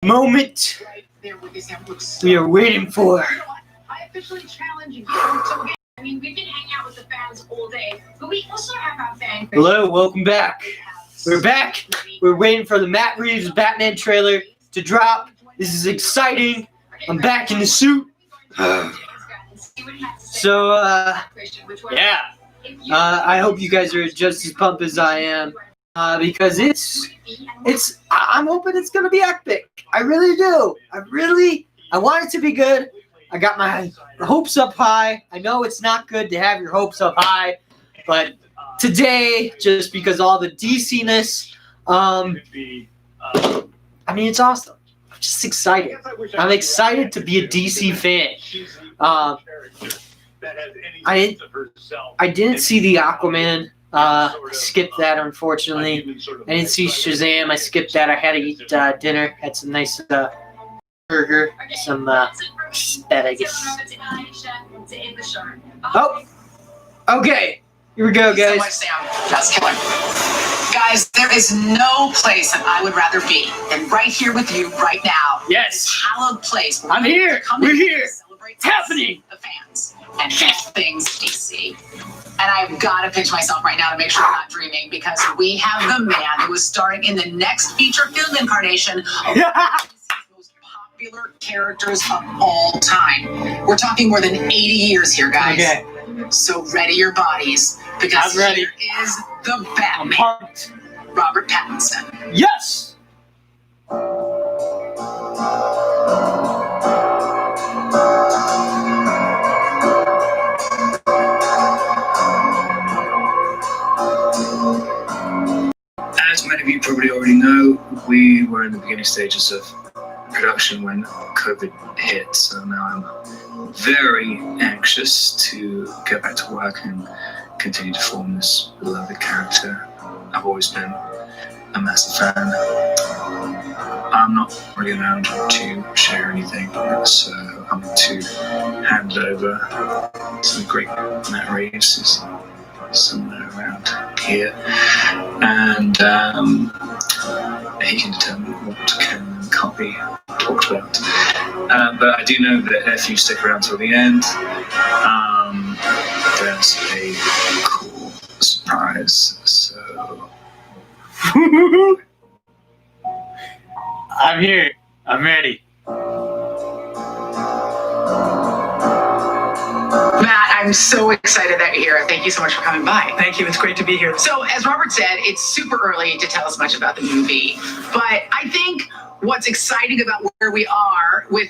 moment we are waiting for. I officially challenge you. So I mean, we can hang out with the fans all day, but we also have our fan. Hello, welcome back. We're back. We're waiting for the Matt Reeves Batman trailer to drop. This is exciting. I'm back in the suit. So, yeah. I hope you guys are just as pumped as I am. Because I'm hoping it's gonna be epic. I really do. I want it to be good. I got my hopes up high. I know it's not good to have your hopes up high, but today, just because all the DC-ness, I mean, it's awesome. I'm just excited. I'm excited to be a DC fan. I didn't see the Aquaman. I skipped that, unfortunately. I didn't see Shazam. I skipped that. I had to eat dinner. Had some nice burger, some asparagus. Oh, okay. Here we go, guys. That's killer. Guys, there is no place that I would rather be than right here with you right now. Yes. Hallowed place. I'm here. We're here. It's happening. The fans and all things DC. And I've got to pinch myself right now to make sure I'm not dreaming, because we have the man who is starring in the next feature film incarnation of most popular characters of all time. We're talking more than 80 years here, guys. Okay. So ready your bodies, because I'm ready. Here is the Batman, Pumped. Robert Pattinson. Yes. As many of you probably already know, we were in the beginning stages of production when COVID hit, so now I'm very anxious to get back to work and continue to form this beloved character. I've always been a massive fan. I'm not really allowed to share anything, so I'm going to hand it over to the great Matt Reeves, who's somewhere around here, and he can determine what can and can't be talked about. But I do know that if you stick around till the end, there's a cool surprise. So I'm here. I'm ready. Matt, I'm so excited that you're here. Thank you so much for coming by. Thank you. It's great to be here. So, as Robert said, it's super early to tell us much about the movie, but I think what's exciting about where we are with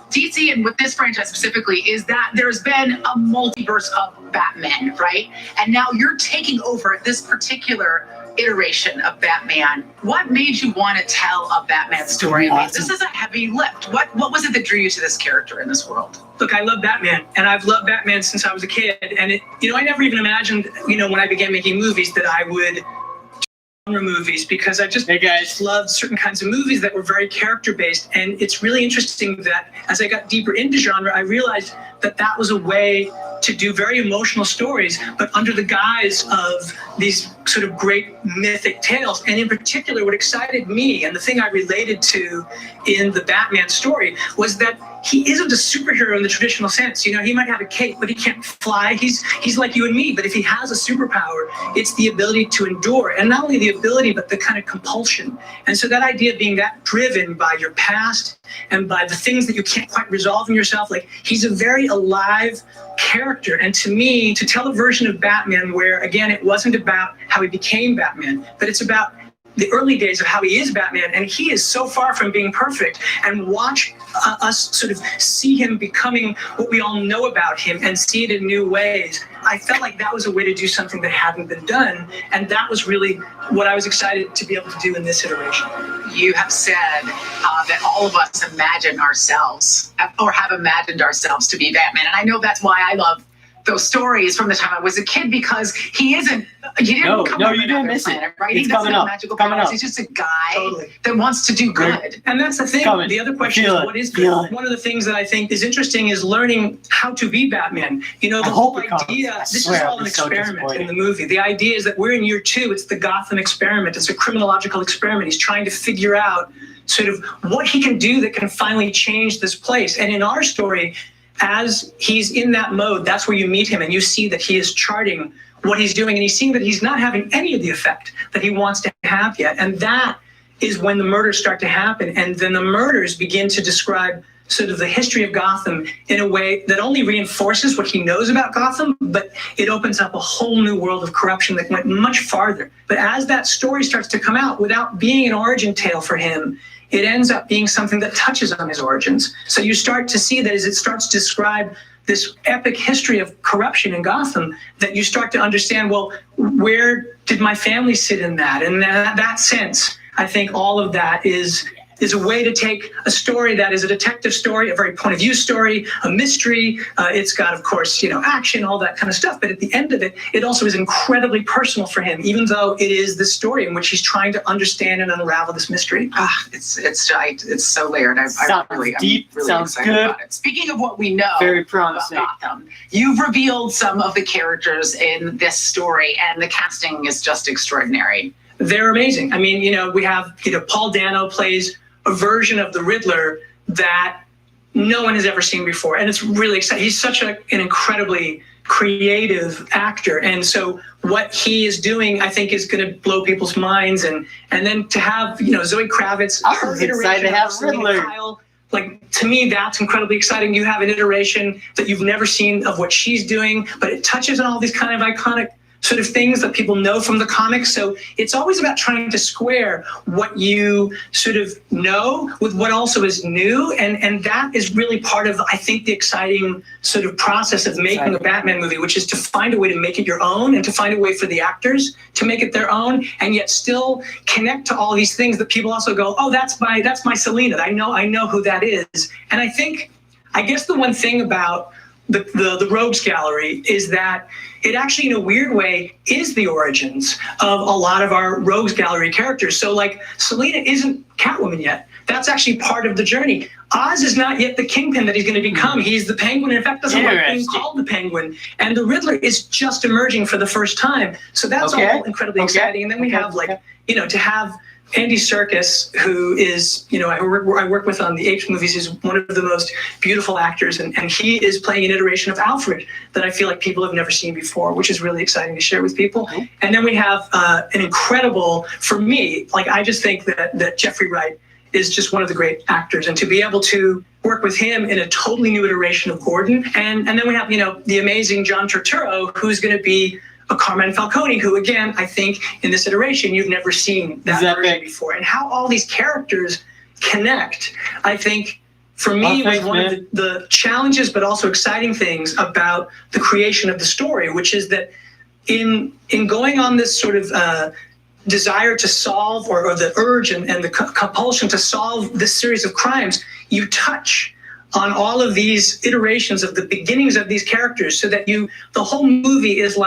DC and with this franchise specifically is that there's been a multiverse of Batman, right? And now you're taking over this particular iteration of Batman. What made you want to tell a Batman story? I mean, this is a heavy lift. What was it that drew you to this character in this world? Look, I love Batman, and I've loved Batman since I was a kid. And I never even imagined, when I began making movies, that I would genre movies, because I just loved certain kinds of movies that were very character based. And it's really interesting that as I got deeper into genre, I realized that that was a way to do very emotional stories, but under the guise of these sort of great mythic tales. And in particular, what excited me and the thing I related to in the Batman story was that he isn't a superhero in the traditional sense. He might have a cape, but he can't fly. He's like you and me, but if he has a superpower, it's the ability to endure. And not only the ability, but the kind of compulsion. And so that idea of being that driven by your past and by the things that you can't quite resolve in yourself, like he's a very alive character. And to me, to tell a version of Batman where, again, it wasn't about how he became Batman, but it's about the early days of how he is Batman, and he is so far from being perfect, and watch us sort of see him becoming what we all know about him and see it in new ways. I felt like that was a way to do something that hadn't been done, and that was really what I was excited to be able to do in this iteration. You have said that all of us imagine ourselves, or have imagined ourselves to be Batman, and I know that's why I love those stories from the time I was a kid, because he didn't come from another planet, right? He doesn't have magical powers. He's just a guy that wants to do good. And that's the thing. The other question is, what is good? One of the things that I think is interesting is learning how to be Batman. The whole idea, this is all an experiment in the movie. The idea is that we're in year 2. It's the Gotham experiment. It's a criminological experiment. He's trying to figure out sort of what he can do that can finally change this place. And in our story, as he's in that mode, that's where you meet him and you see that he is charting what he's doing, and he's seeing that he's not having any of the effect that he wants to have yet. And that is when the murders start to happen. And then the murders begin to describe sort of the history of Gotham in a way that only reinforces what he knows about Gotham, but it opens up a whole new world of corruption that went much farther. But as that story starts to come out, without being an origin tale for him, it ends up being something that touches on his origins. So you start to see that as it starts to describe this epic history of corruption in Gotham, that you start to understand, well, where did my family sit in that? And that sense, I think all of that is a way to take a story that is a detective story, a very point of view story, a mystery. It's got, of course, action, all that kind of stuff. But at the end of it, it also is incredibly personal for him, even though it is the story in which he's trying to understand and unravel this mystery. It's so layered. I'm really sounds excited good. about it. Speaking of what we know Very promising. about Gotham, you've revealed some of the characters in this story, and the casting is just extraordinary. They're amazing. I mean, we have, Paul Dano plays a version of the Riddler that no one has ever seen before. And it's really exciting. He's such an incredibly creative actor. And so what he is doing, I think, is going to blow people's minds. And then to have, Zoe Kravitz, I'm excited to have Riddler. Kyle, to me, that's incredibly exciting. You have an iteration that you've never seen of what she's doing, but it touches on all these kind of iconic sort of things that people know from the comics. So it's always about trying to square what you sort of know with what also is new. And that is really part of, I think, the exciting sort of process of making a Batman movie, which is to find a way to make it your own and to find a way for the actors to make it their own, and yet still connect to all these things that people also go, oh, that's my Selina. I know who that is. And I guess the one thing about the Rogues Gallery is that it actually, in a weird way, is the origins of a lot of our Rogues Gallery characters. So, Selina isn't Catwoman yet. That's actually part of the journey. Oz is not yet the Kingpin that he's going to become. He's the Penguin. In fact, doesn't like being called the Penguin. And the Riddler is just emerging for the first time. So that's all incredibly exciting. And then we have, to have Andy Serkis, who is, I work with on the Apes movies, is one of the most beautiful actors, and he is playing an iteration of Alfred that I feel like people have never seen before, which is really exciting to share with people. And then we have an incredible, for me, I just think that Jeffrey Wright is just one of the great actors, and to be able to work with him in a totally new iteration of Gordon. And then we have, the amazing John Turturro, who's going to be a Carmine Falcone, who, again, I think in this iteration, you've never seen that version before. And how all these characters connect, I think, for me, was one of the challenges, but also exciting things about the creation of the story, which is that in going on this sort of desire to solve, or the urge and the compulsion to solve this series of crimes, you touch on all of these iterations of the beginnings of these characters, so that the whole movie is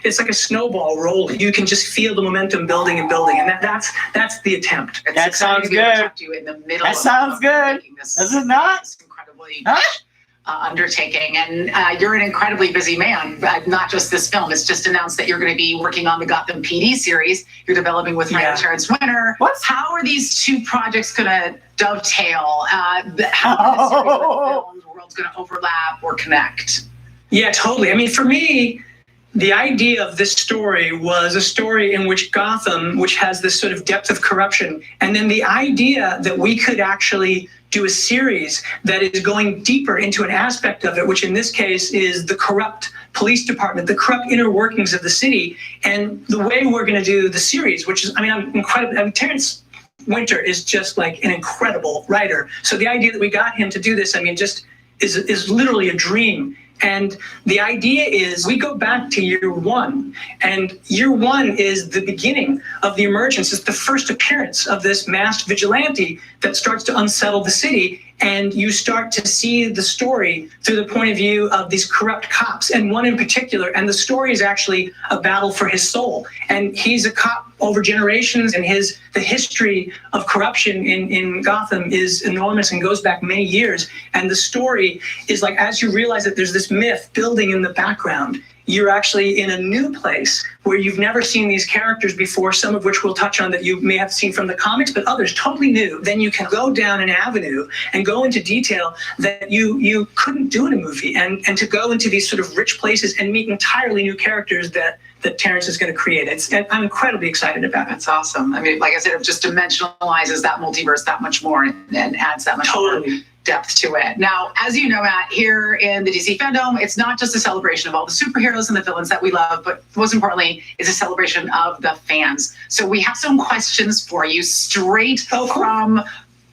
it's like a snowball rolling. You can just feel the momentum building and building, and that's the attempt. That sounds good. That sounds good. Does it not? This incredibly undertaking, and you're an incredibly busy man. Not just this film. It's just announced that you're going to be working on the Gotham PD series you're developing with Frank Terrence Winter. How are these two projects going to dovetail? How are the series and the world's going to overlap or connect? Yeah, totally. I mean, for me, the idea of this story was a story in which Gotham, which has this sort of depth of corruption, and then the idea that we could actually do a series that is going deeper into an aspect of it, which in this case is the corrupt police department, the corrupt inner workings of the city. And the way we're going to do the series, which is, I'm incredible. Terrence Winter is just an incredible writer. So the idea that we got him to do this, just is literally a dream. And the idea is we go back to year one, and year one is the beginning of the emergence. It's the first appearance of this masked vigilante that starts to unsettle the city. And you start to see the story through the point of view of these corrupt cops, and one in particular. And the story is actually a battle for his soul. And he's a cop over generations, and the history of corruption in Gotham is enormous and goes back many years. And the story is as you realize that there's this myth building in the background, you're actually in a new place where you've never seen these characters before, some of which we'll touch on that you may have seen from the comics, but others totally new. Then you can go down an avenue and go into detail that you couldn't do in a movie, and to go into these sort of rich places and meet entirely new characters that Terrence is going to create. And I'm incredibly excited about it. That's awesome. I mean, like I said, it just dimensionalizes that multiverse that much more and adds that much more depth to it. Now, as you know, Matt, here in the DC FanDome, it's not just a celebration of all the superheroes and the villains that we love, but most importantly, it's a celebration of the fans. So we have some questions for you straight from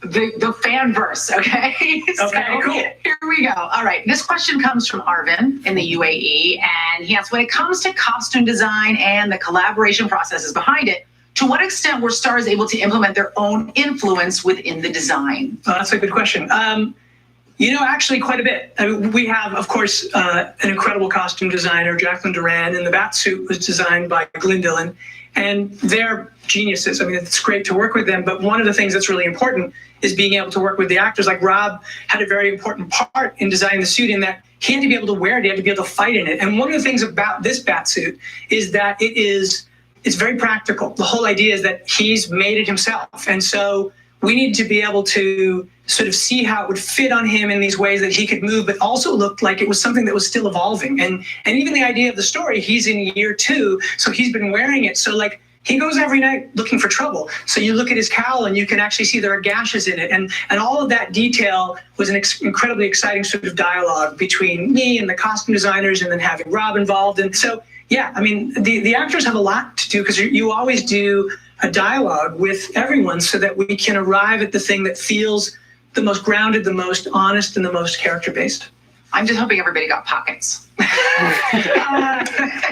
the fanverse, okay? Okay, so, cool. Here we go. All right, this question comes from Arvin in the UAE, and he asks, when it comes to costume design and the collaboration processes behind it, to what extent were stars able to implement their own influence within the design? Oh, that's a good question. Actually quite a bit. I mean, we have, of course, an incredible costume designer, Jacqueline Duran, and the bat suit was designed by Glyn Dillon, and they're geniuses. I mean, it's great to work with them, but one of the things that's really important is being able to work with the actors. Like Rob had a very important part in designing the suit in that he had to be able to wear it, he had to be able to fight in it. And one of the things about this bat suit is that it's very practical. The whole idea is that he's made it himself. And so we need to be able to sort of see how it would fit on him in these ways that he could move, but also looked like it was something that was still evolving. And even the idea of the story, he's in year 2, so he's been wearing it. So like he goes every night looking for trouble. So you look at his cowl and you can actually see there are gashes in it. And all of that detail was an incredibly exciting sort of dialogue between me and the costume designers, and then having Rob involved. And so, yeah, I mean, the actors have a lot to do, because you always do a dialogue with everyone so that we can arrive at the thing that feels the most grounded, the most honest, and the most character-based. I'm just hoping everybody got pockets.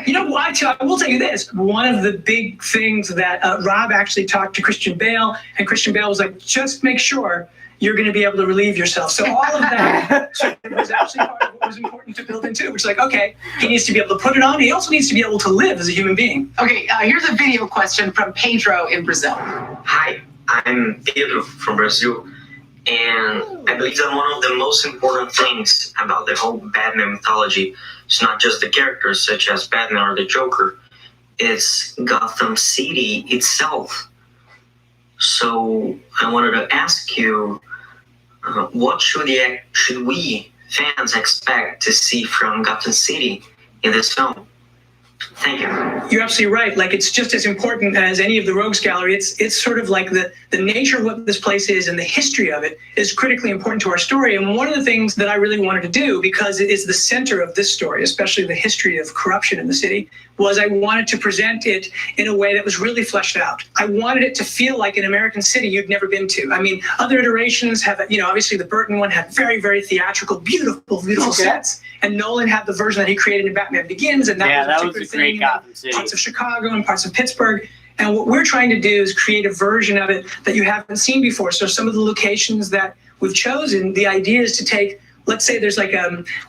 You know what? I will tell you this. One of the big things that Rob actually talked to Christian Bale, and Christian Bale was like, just make sure you're going to be able to relieve yourself. So all of that was actually part of what was important to build into, which is like, okay, he needs to be able to put it on. He also needs to be able to live as a human being. Okay, here's a video question from Pedro in Brazil. Hi, I'm Pedro from Brazil. And I believe that one of the most important things about the whole Batman mythology is not just the characters such as Batman or the Joker, it's Gotham City itself. So I wanted to ask you, what should we fans expect to see from Gotham City in this film? Thank you. You're absolutely right. Like, it's just as important as any of the Rogues Gallery. It's sort of like the nature of what this place is and the history of it is critically important to our story. And one of the things that I really wanted to do, because it is the center of this story, especially the history of corruption in the city, was I wanted to present it in a way that was really fleshed out. I wanted it to feel like an American city you'd never been to. I mean, other iterations have, obviously the Burton one had very, very theatrical, beautiful sets. And Nolan had the version that he created in Batman Begins, and that was a great Gotham City. Parts of Chicago and parts of Pittsburgh. And what we're trying to do is create a version of it that you haven't seen before. So some of the locations that we've chosen, the idea is to take, let's say there's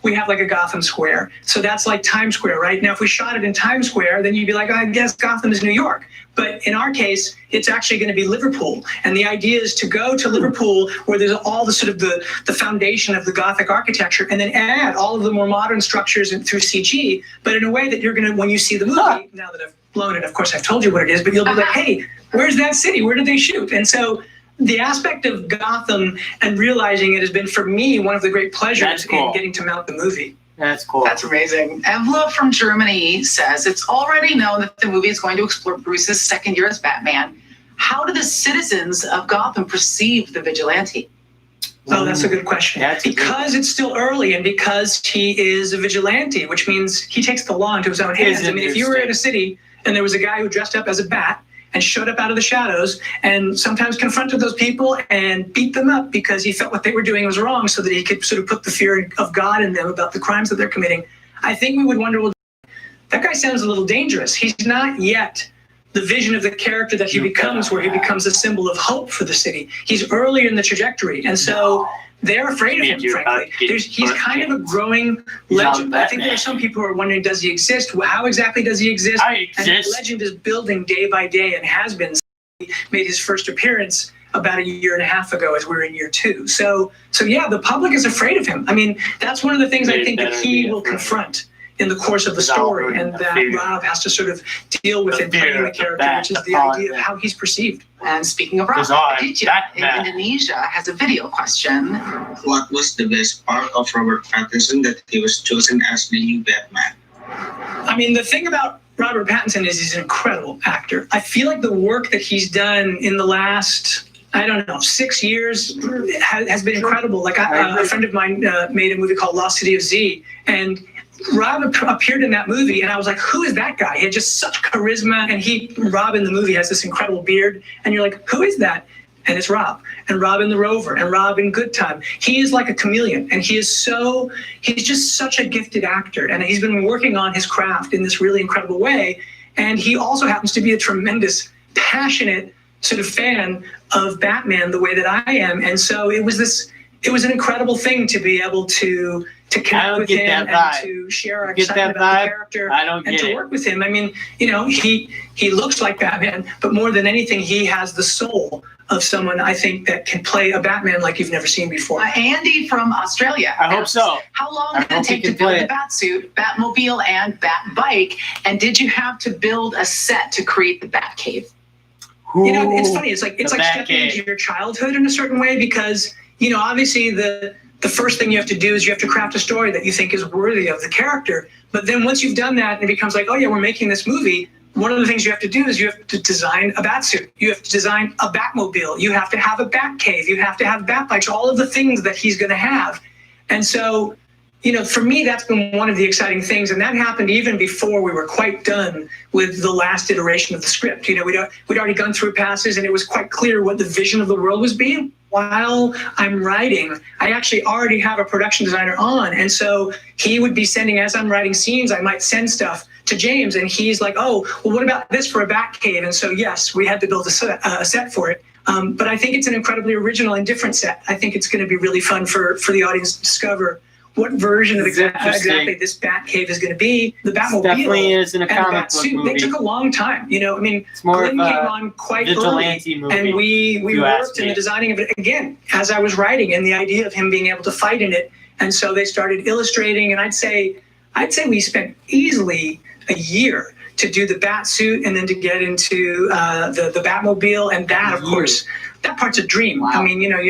we have a Gotham Square. So that's like Times Square, right? Now, if we shot it in Times Square, then you'd be like, I guess Gotham is New York. But in our case, it's actually going to be Liverpool. And the idea is to go to Liverpool where there's all the sort of the foundation of the Gothic architecture, and then add all of the more modern structures through CG, but in a way that you're going to, when you see the movie, now that I've blown it, of course I've told you what it is, but you'll be like, hey, where's that city? Where did they shoot? And so the aspect of Gotham and realizing it has been, for me, one of the great pleasures in getting to mount the movie. That's cool. That's amazing. Evla from Germany says, it's already known that the movie is going to explore Bruce's second year as Batman. How do the citizens of Gotham perceive the vigilante? Oh, that's a good question. Because it's still early, and because he is a vigilante, which means he takes the law into his own hands. I mean, if you were in a city and there was a guy who dressed up as a bat and showed up out of the shadows and sometimes confronted those people and beat them up because he felt what they were doing was wrong, so that he could sort of put the fear of God in them about the crimes that they're committing, I think we would wonder, well, that guy sounds a little dangerous. He's not yet the vision of the character that he becomes, where he becomes a symbol of hope for the city. He's earlier in the trajectory, and so they're afraid of him, frankly. He's kind of a growing legend. I think there are some people who are wondering, does he exist? How exactly does he exist? And the legend is building day by day, and has been. He made his first appearance about a year and a half ago as we're in year 2. So yeah, the public is afraid of him. I mean, that's one of the things I think that he will confront. in the course of the story, and that Rob has to sort of deal with it, playing the character, which is the idea of how he's perceived. And speaking of Rob, Aditya in Indonesia has a video question. What was the best part of Robert Pattinson that he was chosen as the new Batman? I mean, the thing about Robert Pattinson is he's an incredible actor. I feel like the work that he's done in the last, I don't know, 6 years has been incredible. Like a friend of mine made a movie called Lost City of Z, and Rob appeared in that movie, and I was like, who is that guy? He had just such charisma, and Rob in the movie has this incredible beard, and you're like, who is that? And it's Rob, and Rob in The Rover, and Rob in Good Time. He is like a chameleon, and he's just such a gifted actor, and he's been working on his craft in this really incredible way, and he also happens to be a tremendous, passionate sort of fan of Batman the way that I am, and so it was an incredible thing to be able to connect with him and to share our excitement about the character and to work with him. I mean, you know, he looks like Batman, but more than anything, he has the soul of someone, I think, that can play a Batman like you've never seen before. Andy from Australia. I hope so. How long did it take to build the Batsuit, Batmobile, and Batbike? And did you have to build a set to create the Batcave? You know, it's funny. It's like stepping into your childhood in a certain way, because, you know, obviously the first thing you have to do is you have to craft a story that you think is worthy of the character. But then once you've done that, and it becomes like, oh yeah, we're making this movie, one of the things you have to do is you have to design a Batsuit. You have to design a Batmobile. You have to have a Batcave. You have to have Batbikes, all of the things that he's going to have. And so, you know, for me, that's been one of the exciting things. And that happened even before we were quite done with the last iteration of the script. You know, we'd already gone through passes, and it was quite clear what the vision of the world was being. While I'm writing, I actually already have a production designer on. And so he would be sending, as I'm writing scenes, I might send stuff to James, and he's like, oh, well, what about this for a Batcave? And so, yes, we had to build a set for it. But I think it's an incredibly original and different set. I think it's going to be really fun for the audience to discover what version of exactly this Batcave is going to be. The Batmobile definitely is in a comic book movie. They took a long time. You know, I mean, it's more Glenn came on quite vigilante early, movie, and we worked in the designing of it again as I was writing, and the idea of him being able to fight in it. And so they started illustrating, and I'd say we spent easily a year to do the Batsuit, and then to get into the Batmobile, and that, of course, that part's a dream. Wow. I mean, you know,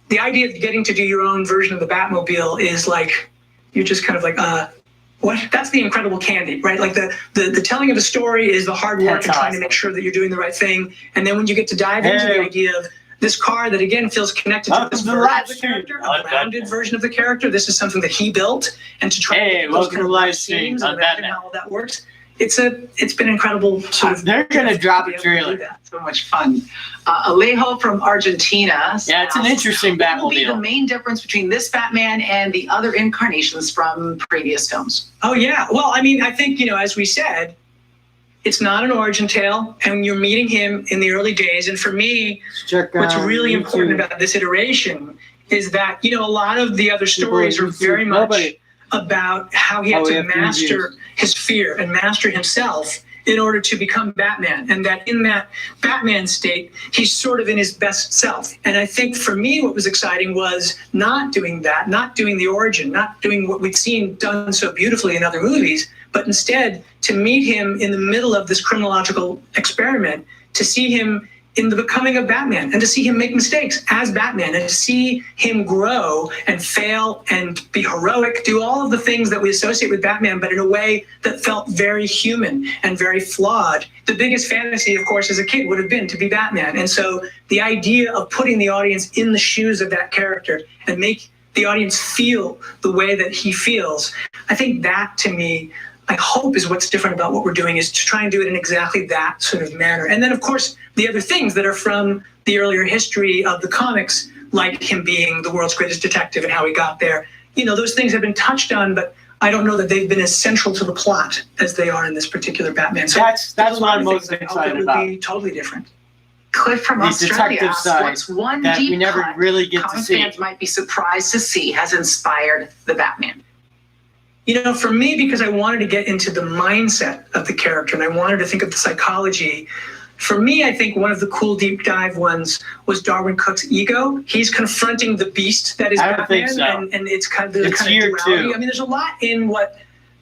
the idea of getting to do your own version of the Batmobile is like, you're just kind of like, what? That's the incredible candy, right? Like the telling of the story is the hard work and trying to make sure that you're doing the right thing. And then when you get to dive into the idea of this car that, again, feels connected to this version of the character, a rounded version of the character, this is something that he built, and to try to get those kind of live scenes and imagine how all that works. It's been incredible. They're gonna drop a trailer. So much fun. Alejo from Argentina. Yeah, it's an interesting Batmobile. What will be the main difference between this Batman and the other incarnations from previous films? Oh yeah, well, I mean, I think, you know, as we said, it's not an origin tale, and you're meeting him in the early days. And for me, what's really important about this iteration is that, you know, a lot of the other stories are very much about how he had to master his fear and master himself in order to become Batman, and that in that Batman state, he's sort of in his best self. And I think for me, what was exciting was not doing that, not doing the origin, not doing what we'd seen done so beautifully in other movies, but instead to meet him in the middle of this criminological experiment, to see him in the becoming of Batman, and to see him make mistakes as Batman, and to see him grow and fail and be heroic, do all of the things that we associate with Batman, but in a way that felt very human and very flawed. The biggest fantasy, of course, as a kid would have been to be Batman. And so the idea of putting the audience in the shoes of that character and make the audience feel the way that he feels, I think that, to me, I hope is what's different about what we're doing, is to try and do it in exactly that sort of manner. And then, of course, the other things that are from the earlier history of the comics, like him being the world's greatest detective and how he got there, you know, those things have been touched on, but I don't know that they've been as central to the plot as they are in this particular Batman. So that's what I'm most excited about. Would be totally different. Cliff from Australia asks, what's one that deep we never cut really get to comic see fans might be surprised to see has inspired the Batman? You know, for me, because I wanted to get into the mindset of the character and I wanted to think of the psychology, for me, I think one of the cool deep dive ones was Darwin Cook's ego. He's confronting the beast that is Batman, and it's kind of duality. I mean, there's a lot in what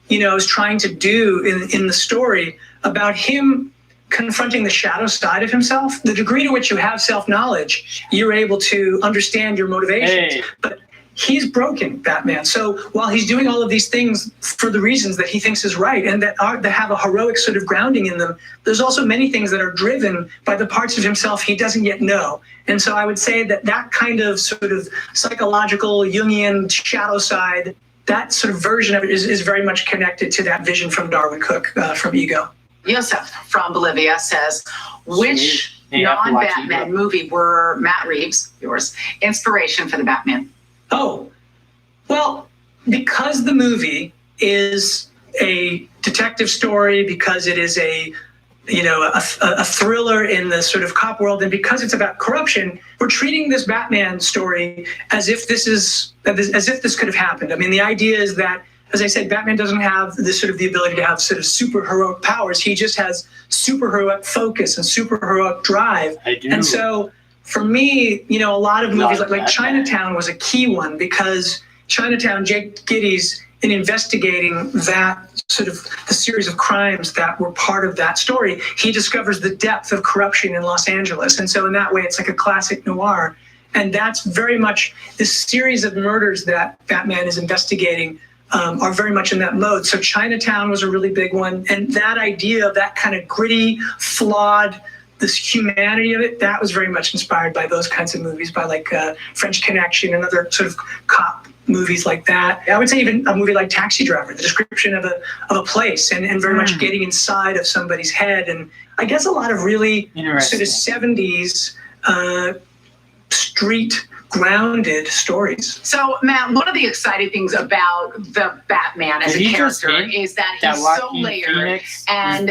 is trying to do in the story about him confronting the shadow side of himself. The degree to which you have self-knowledge, you're able to understand your motivations. Hey. But he's broken, Batman. So while he's doing all of these things for the reasons that he thinks is right and that have a heroic sort of grounding in them, there's also many things that are driven by the parts of himself he doesn't yet know. And so I would say that kind of sort of psychological Jungian shadow side, that sort of version of it is very much connected to that vision from Darwin Cook from Ego. Yosef from Bolivia says, which non-Batman movie were Matt Reeves, yours, inspiration for the Batman? Oh, well, because the movie is a detective story, because it is a thriller in the sort of cop world, and because it's about corruption, we're treating this Batman story as if this could have happened. I mean, the idea is that, as I said, Batman doesn't have this sort of the ability to have sort of super heroic powers. He just has super heroic focus and super heroic drive. I do. And so for me, a lot of movies like Chinatown was a key one, because Chinatown, Jake Gittes, in investigating that sort of the series of crimes that were part of that story, he discovers the depth of corruption in Los Angeles. And so in that way, it's like a classic noir. And that's very much this series of murders that Batman is investigating are very much in that mode. So Chinatown was a really big one. And that idea of that kind of gritty, flawed, this humanity of it, that was very much inspired by those kinds of movies, by like French Connection and other sort of cop movies like that. I would say even a movie like Taxi Driver, the description of a place and very much getting inside of somebody's head. And I guess a lot of really sort of 70s street grounded stories. So, Matt, one of the exciting things about the Batman as a character is that he's so layered and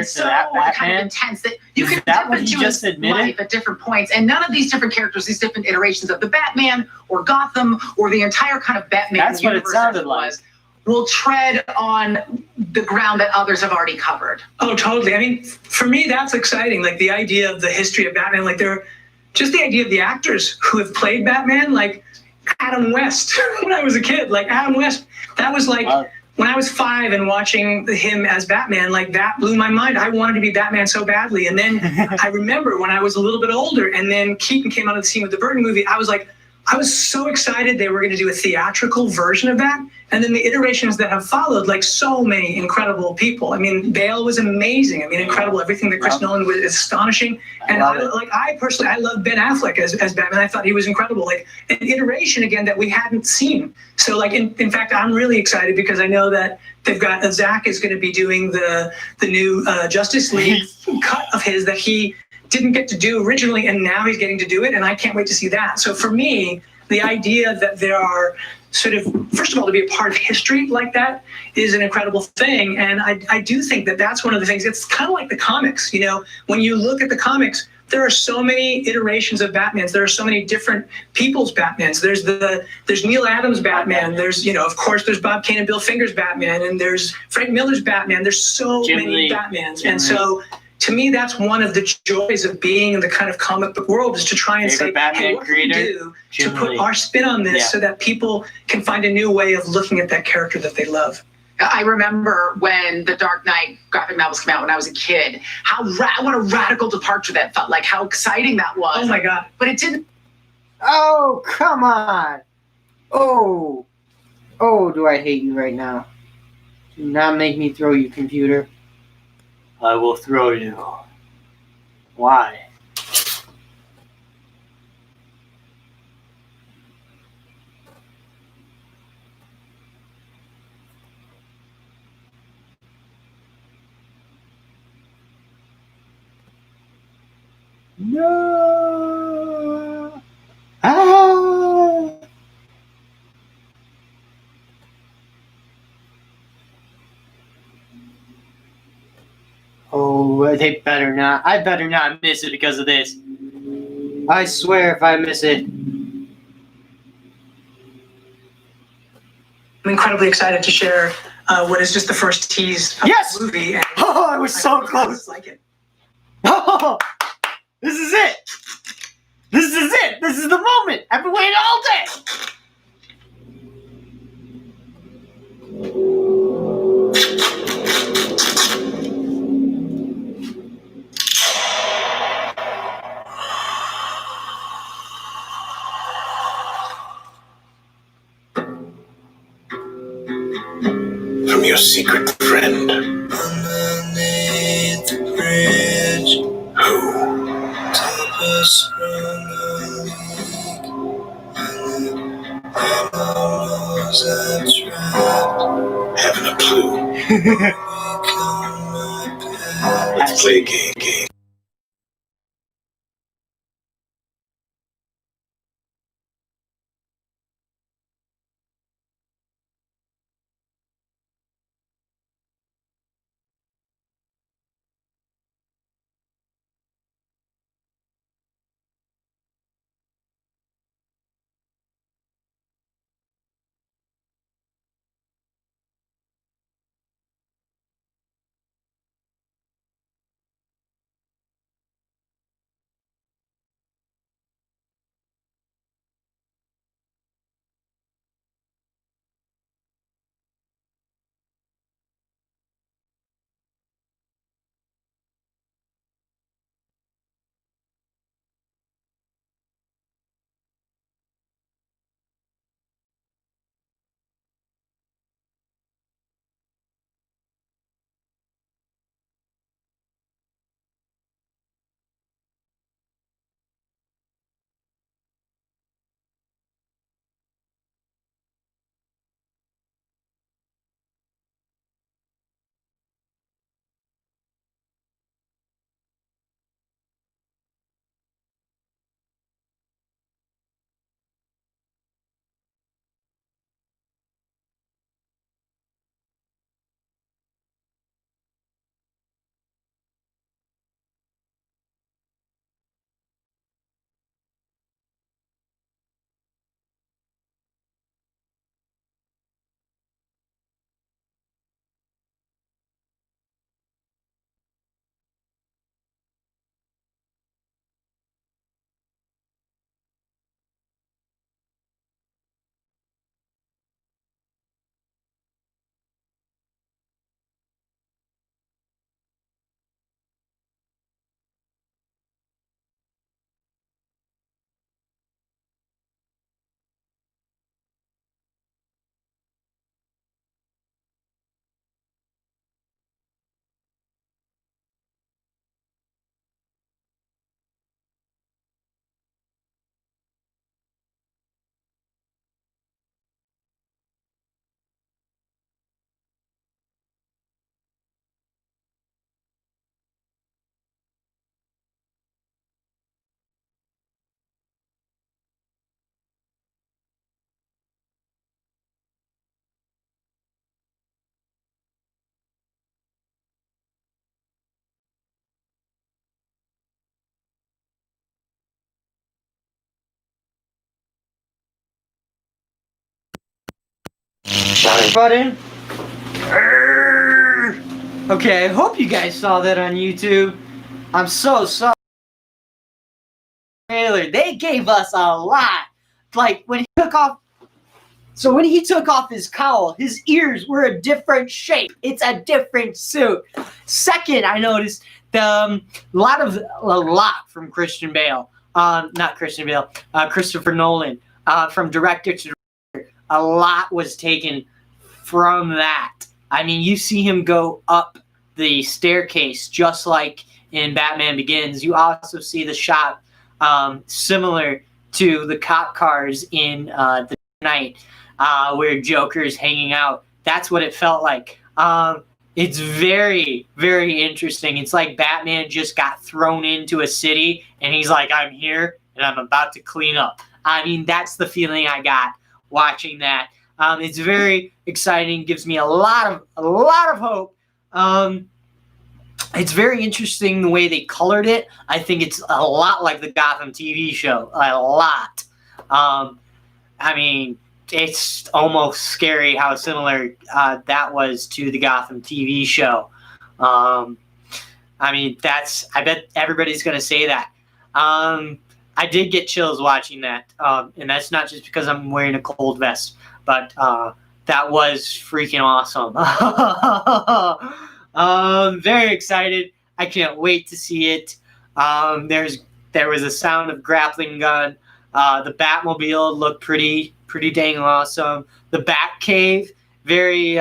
so kind of intense that you can dip into his life at different points. And none of these different characters, these different iterations of the Batman or Gotham or the entire kind of Batman universe as it was, will tread on the ground that others have already covered. Oh, totally. I mean, for me, that's exciting. Like the idea of the history of Batman, like just the idea of the actors who have played Batman, like Adam West, when I was a kid, like Adam West, that was like, when I was 5 and watching him as Batman, like that blew my mind. I wanted to be Batman so badly. And then I remember when I was a little bit older and then Keaton came out of the scene with the Burton movie, I was so excited they were going to do a theatrical version of that. And then the iterations that have followed, like so many incredible people. I mean, Bale was amazing. I mean, incredible. Everything that Chris Nolan was astonishing. And I personally love Ben Affleck as Batman. I thought he was incredible. Like an iteration again that we hadn't seen. So like, in fact, I'm really excited because I know that they've got Zach is going to be doing the new Justice League cut of his that he didn't get to do originally, and now he's getting to do it, and I can't wait to see that. So for me, the idea that there are sort of, first of all, to be a part of history like that is an incredible thing, and I do think that that's one of the things. It's kind of like the comics, when you look at the comics, there are so many iterations of Batmans. There are so many different people's Batmans. There's Neil Adams' Batman. There's, of course, there's Bob Kane and Bill Finger's Batman, and there's Frank Miller's Batman. There's so many Batmans, and so to me, that's one of the joys of being in the kind of comic book world is to try and say, hey, what can we do to put our spin on this so that people can find a new way of looking at that character that they love. I remember when the Dark Knight graphic novels came out when I was a kid, what a radical departure that felt like, how exciting that was. Oh my God. But it didn't. Oh, come on. Oh, do I hate you right now. Do not make me throw you, computer. I will throw you. Why? No! Ah! Oh, they better not. I better not miss it because of this. I swear if I miss it. I'm incredibly excited to share what is just the first tease of the movie. And I was so close. Like it. Oh, this is it. This is it. This is the moment. I've been waiting all day. I'm your secret friend. Underneath the bridge, Who? tempest sprung a leak, and the animals I trapped Haven't a clue. become my pet. Let's play a game. Sorry, button. Okay, I hope you guys saw that on YouTube. I'm so sorry. Trailer, they gave us a lot. Like when he took off. So when he took off his cowl, his ears were a different shape. It's a different suit. Second, I noticed a lot from Christian Bale. Not Christian Bale. Christopher Nolan. From director to director, a lot was taken from that. I mean, you see him go up the staircase just like in Batman Begins. You also see the shot similar to the cop cars in The Night where Joker's hanging out. That's what it felt like. It's very, very interesting. It's like Batman just got thrown into a city and he's like, I'm here and I'm about to clean up. I mean, that's the feeling I got watching that. It's very exciting. Gives me a lot of hope. It's very interesting the way they colored it. I think it's a lot like the Gotham TV show. A lot. I mean, it's almost scary how similar that was to the Gotham TV show. I mean, I bet everybody's going to say that. I did get chills watching that. And that's not just because I'm wearing a cold vest, but that was freaking awesome. Very excited. I can't wait to see it. There was a sound of grappling gun. The Batmobile looked pretty dang awesome. The Batcave, very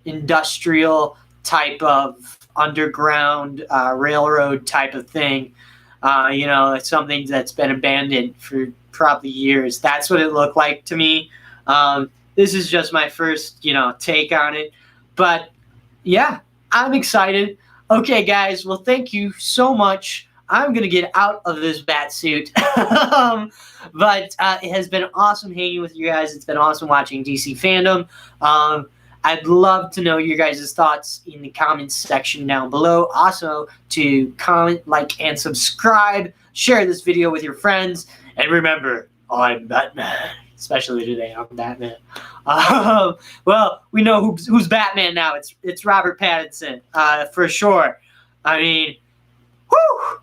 industrial type of underground railroad type of thing. You know, it's something that's been abandoned for probably years. That's what it looked like to me. This is just my first, you know, take on it. But yeah, I'm excited. Okay, guys. Well, thank you so much. I'm going to get out of this bat suit. But it has been awesome hanging with you guys. It's been awesome watching DC Fandom. I'd love to know your guys' thoughts in the comments section down below. Also, to comment, like, and subscribe. Share this video with your friends. And remember, I'm Batman. Especially today, I'm Batman. Well, we know who's Batman now. It's Robert Pattinson, for sure. I mean, whew!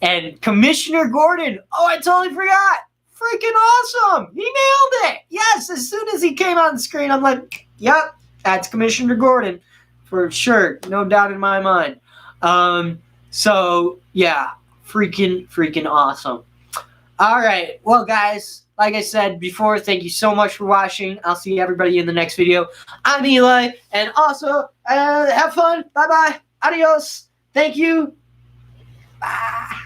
And Commissioner Gordon. Oh, I totally forgot. Freaking awesome. He nailed it. Yes, as soon as he came on the screen, I'm like, yep, that's Commissioner Gordon. For sure. No doubt in my mind. So, yeah, freaking awesome. All right. Well, guys, like I said before, thank you so much for watching. I'll see everybody in the next video. I'm Eli. And also, have fun. Bye-bye. Adios. Thank you. Bye.